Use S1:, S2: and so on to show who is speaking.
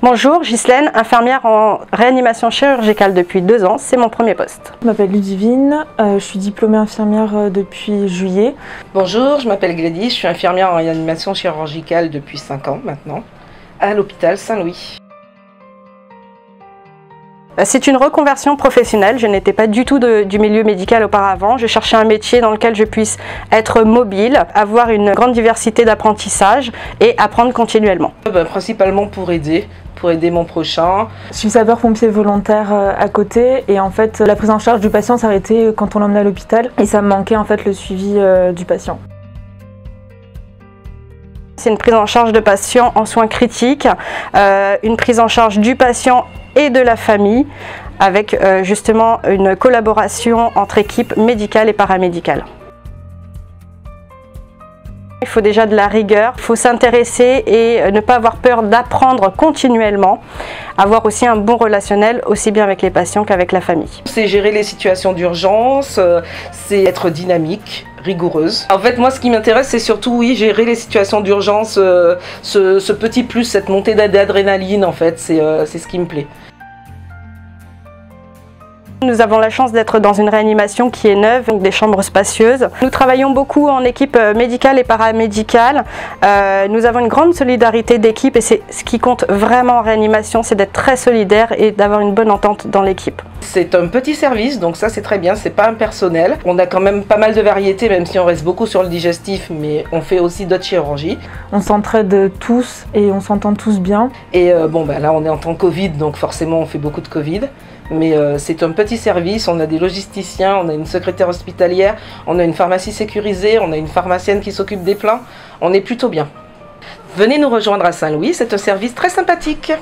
S1: Bonjour, Ghislaine, infirmière en réanimation chirurgicale depuis 2 ans, c'est mon premier poste.
S2: Je m'appelle Ludivine, je suis diplômée infirmière depuis juillet.
S3: Bonjour, je m'appelle Gladys, je suis infirmière en réanimation chirurgicale depuis 5 ans maintenant, à l'hôpital Saint-Louis.
S1: C'est une reconversion professionnelle, je n'étais pas du tout du milieu médical auparavant. Je cherchais un métier dans lequel je puisse être mobile, avoir une grande diversité d'apprentissage et apprendre continuellement.
S3: Principalement pour aider mon prochain.
S2: Je suis sapeur-pompier volontaire à côté et en fait la prise en charge du patient s'arrêtait quand on l'emmenait à l'hôpital et ça me manquait en fait le suivi du patient.
S1: C'est une prise en charge de patients en soins critiques, une prise en charge du patient et de la famille avec justement une collaboration entre équipes médicales et paramédicales. Il faut déjà de la rigueur, il faut s'intéresser et ne pas avoir peur d'apprendre continuellement, avoir aussi un bon relationnel aussi bien avec les patients qu'avec la famille.
S3: C'est gérer les situations d'urgence, c'est être dynamique, rigoureuse. En fait, moi, ce qui m'intéresse, c'est surtout, oui, gérer les situations d'urgence, ce petit plus, cette montée d'adrénaline, en fait, c'est ce qui me plaît.
S1: Nous avons la chance d'être dans une réanimation qui est neuve, donc des chambres spacieuses. Nous travaillons beaucoup en équipe médicale et paramédicale. Nous avons une grande solidarité d'équipe et c'est ce qui compte vraiment en réanimation, c'est d'être très solidaire et d'avoir une bonne entente dans l'équipe.
S3: C'est un petit service, donc ça c'est très bien, c'est pas impersonnel. On a quand même pas mal de variétés, même si on reste beaucoup sur le digestif, mais on fait aussi d'autres chirurgies.
S2: On s'entraide tous et on s'entend tous bien.
S3: Et là on est en temps Covid, donc forcément on fait beaucoup de Covid. Mais c'est un petit service, on a des logisticiens, on a une secrétaire hospitalière, on a une pharmacie sécurisée, on a une pharmacienne qui s'occupe des plans, on est plutôt bien. Venez nous rejoindre à Saint-Louis, c'est un service très sympathique.